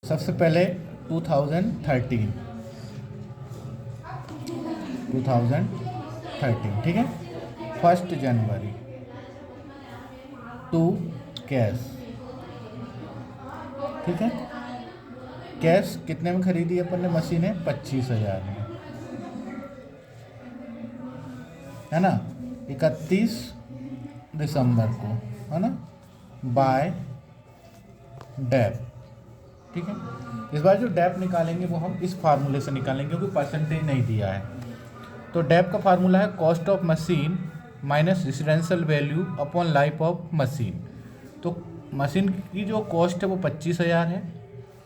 सबसे पहले 2013, ठीक है। 1 जनवरी टू कैश, ठीक है। कैश कितने में खरीदी अपन ने मशीन है? 25,000 में, है ना। 31 दिसंबर को, है ना, बाय डेप, ठीक है। इस बार जो डेप निकालेंगे वो हम इस फार्मूले से निकालेंगे क्योंकि परसेंटेज नहीं दिया है। तो डेप का फार्मूला है cost of machine minus residential value upon life of machine. तो मशीन की जो कॉस्ट है वो 25,000 है,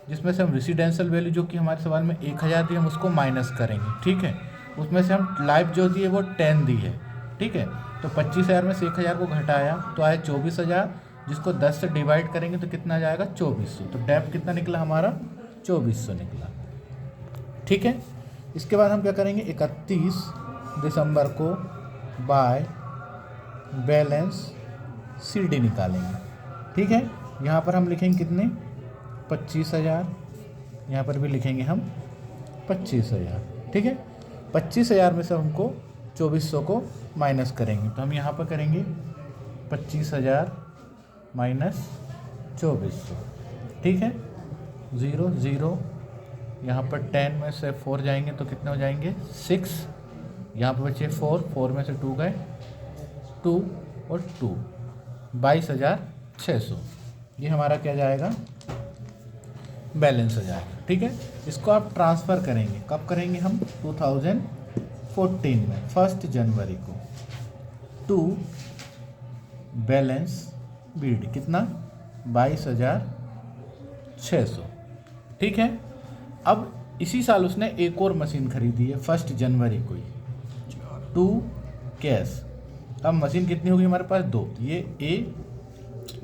जिसमें से हम रेसिडेंशियल वैल्यू जो कि हमारे सवाल में 1,000 दी हम उसको माइनस करेंगे, ठीक है। उसमें से हम लाइफ जो दी है वो 10 दी है, ठीक है। तो 25,000 में से 1,000 को घटाया तो आया 24,000, जिसको 10 से डिवाइड करेंगे तो कितना जाएगा? 2400। तो डेप कितना निकला हमारा? 2400 निकला, ठीक है। इसके बाद हम क्या करेंगे? 31 दिसंबर को बाय बैलेंस सीडी निकालेंगे, ठीक है। यहाँ पर हम लिखेंगे कितने? 25,000, यहाँ पर भी लिखेंगे हम 25,000, ठीक है। 25,000 में से हमको 2400 को माइनस करेंगे, तो हम यहाँ पर करेंगे 25,000 माइनस 2400, ठीक है। 0 0, यहाँ पर 10 में से 4 जाएंगे तो कितने हो जाएंगे? 6, यहाँ पर बचे 4 में से 2 गए, 2 और 2, 22,600। ये हमारा क्या जाएगा? बैलेंस हो जाएगा, ठीक है। इसको आप ट्रांसफ़र करेंगे, कब करेंगे हम? 2014 में 1 जनवरी को टू बैलेंस बीडी, कितना? 22,600, ठीक है। अब इसी साल उसने एक और मशीन खरीदी है 1 जनवरी को ही, टू कैश। अब मशीन कितनी होगी हमारे पास? 2, ये ए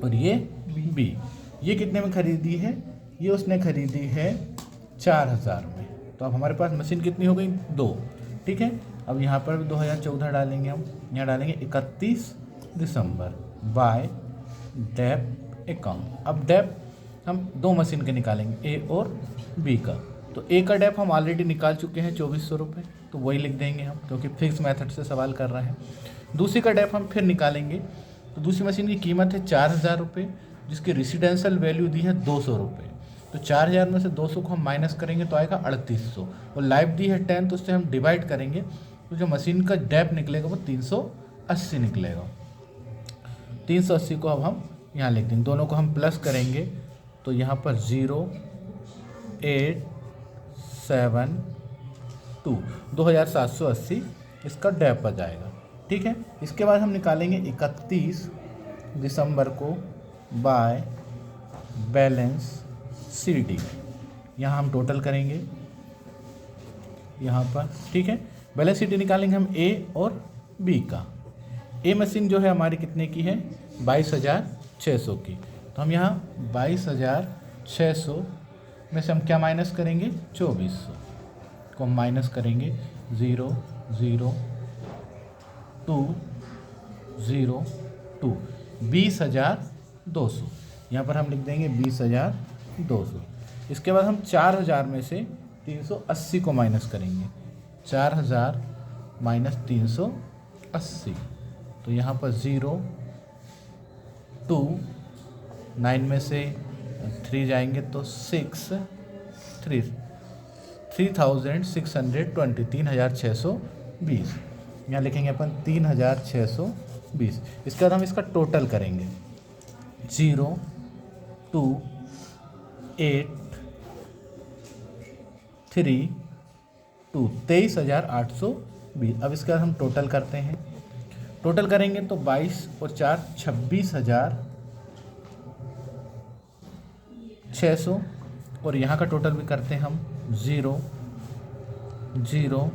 और ये बी। ये कितने में खरीदी है? ये उसने खरीदी है 4,000 में। तो अब हमारे पास मशीन कितनी हो गई? 2, ठीक है। अब यहाँ पर 2014 डालेंगे हम, यहाँ डालेंगे 31 दिसंबर बाय डेप अकाउंट। अब डेप हम 2 मशीन के निकालेंगे, ए और बी का। तो ए का डेप हम ऑलरेडी निकाल चुके हैं 2400 रुपये, तो वही लिख देंगे हम क्योंकि फिक्स मेथड से सवाल कर रहे हैं। दूसरी का डेप हम फिर निकालेंगे, तो दूसरी मशीन की कीमत है 4,000 रुपये, जिसकी रेसिडेंशियल वैल्यू दी है 200 रुपये। तो 4,000 में से 200 को हम माइनस करेंगे तो आएगा 3,800, और लाइफ दी है 10, तो उससे हम डिवाइड करेंगे तो जो मशीन का डेप निकलेगा वो 380 निकलेगा। 380 को अब हम यहाँ लिख देंगे, दोनों को हम प्लस करेंगे तो यहाँ पर 0,872 2,780 इसका डेप आ जाएगा, ठीक है। इसके बाद हम निकालेंगे 31 दिसंबर को बाय बैलेंस सीडी। यहाँ हम टोटल करेंगे यहाँ पर, ठीक है। बैलेंस सीडी निकालेंगे हम ए और बी का। ए मशीन जो है हमारी कितने की है? 22,600 की। तो हम यहाँ 22,600 में से हम क्या माइनस करेंगे? 2400 को हम माइनस करेंगे। 0 0 2 0 2, 20,200। यहाँ पर हम लिख देंगे 20,200। इसके बाद हम 4,000 में से 380 को माइनस करेंगे, 4,000 माइनस 380। तो यहाँ पर 0 2, 9 में से 3 जाएंगे तो 6 3 3,620 3,620। यहाँ लिखेंगे अपन 3,620। इसके बाद हम इसका टोटल करेंगे 0 2 8 3 2 23,820। अब इसके बाद हम टोटल करते हैं, टोटल करेंगे तो 22 और 4 26,600, और यहाँ का टोटल भी करते हैं हम 0 0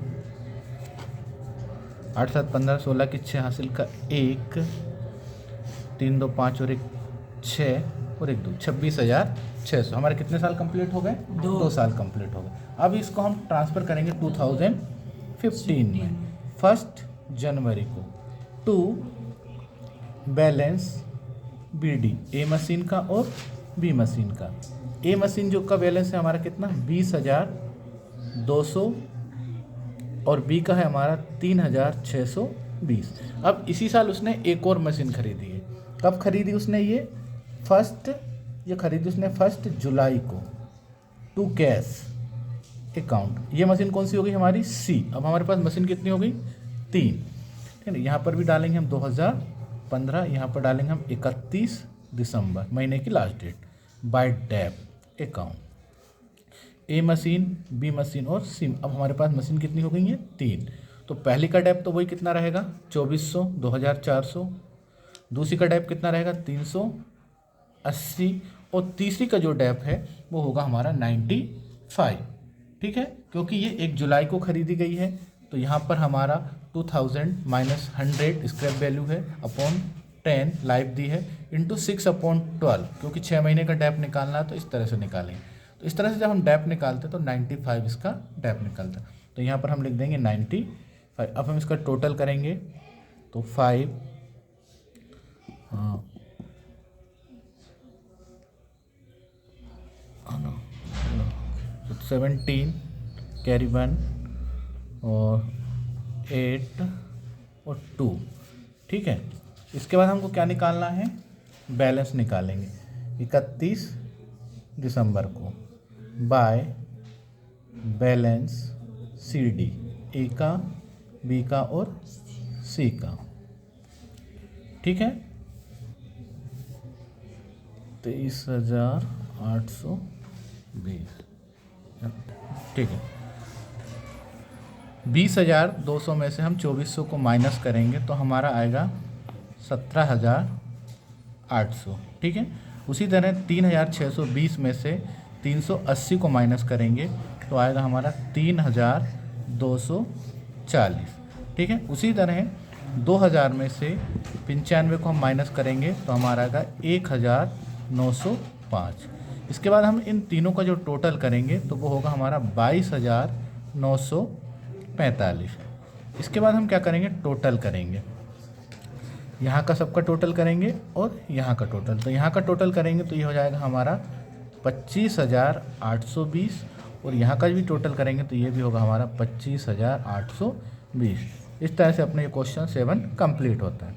8 7 15 16 की 6 हासिल का 1 3 2 5 और 1 6 और 1 2 26,600। हमारे कितने साल कंप्लीट हो गए? 2 साल कंप्लीट हो गए। अब इसको हम ट्रांसफ़र करेंगे 2015 में 1 जनवरी को to balance BD, A machine का और बी मशीन का। ए मशीन जो का बैलेंस है हमारा कितना 20,200 और बी का है हमारा 3,620। अब इसी साल उसने एक और मशीन खरीदी है। कब खरीदी उसने ये खरीदी उसने 1 जुलाई को टू कैश अकाउंट। ये मशीन कौन सी हो गई हमारी सी। अब हमारे पास मशीन कितनी हो गई 3, ठीक है। यहाँ पर भी डालेंगे हम 2015, यहाँ पर डालेंगे हम 31 दिसंबर महीने की last date by dep account. A machine, B machine और सी। अब हमारे पास मशीन कितनी हो गई है 3। तो पहली का डेप तो वही कितना रहेगा 2400 2400। दूसरी का डेप कितना रहेगा 380 और तीसरी का जो डेप है वो होगा हमारा 95, ठीक है। क्योंकि ये 1 जुलाई को खरीदी गई है तो यहाँ पर हमारा 2000 माइनस 100 स्क्रैप वैल्यू है अपॉन 10 लाइफ दी है इंटू 6/12, क्योंकि 6 महीने का डेप निकालना है तो इस तरह से निकालेंगे। तो इस तरह से जब हम डेप निकालते हैं तो 95 इसका डेप निकलता है। तो यहाँ पर हम लिख देंगे 95। अब हम इसका टोटल करेंगे तो 5 17 कैरी 1 और 8 और 2, ठीक है। इसके बाद हमको क्या निकालना है बैलेंस निकालेंगे 31 दिसंबर को बाय बैलेंस सी डी, ए का, बी का और सी का, ठीक है। 23,820, ठीक है। 20,200 में से हम 2400 को माइनस करेंगे तो हमारा आएगा 17,800, ठीक है। उसी तरह 3,620 में से 380 को माइनस करेंगे तो आएगा हमारा 3,240, ठीक है। उसी तरह 2,000 में से 95 को हम माइनस करेंगे तो हमारा आएगा 1,905। इसके बाद हम इन तीनों का जो टोटल करेंगे तो वो होगा हमारा 22,945। इसके बाद हम क्या करेंगे टोटल करेंगे, यहाँ का सबका टोटल करेंगे और यहाँ का टोटल। तो यहाँ का टोटल करेंगे तो ये हो जाएगा हमारा 25,820 और यहाँ का भी टोटल करेंगे तो ये भी होगा हमारा 25,820। इस तरह से अपने ये क्वेश्चन 7 कंप्लीट होता है।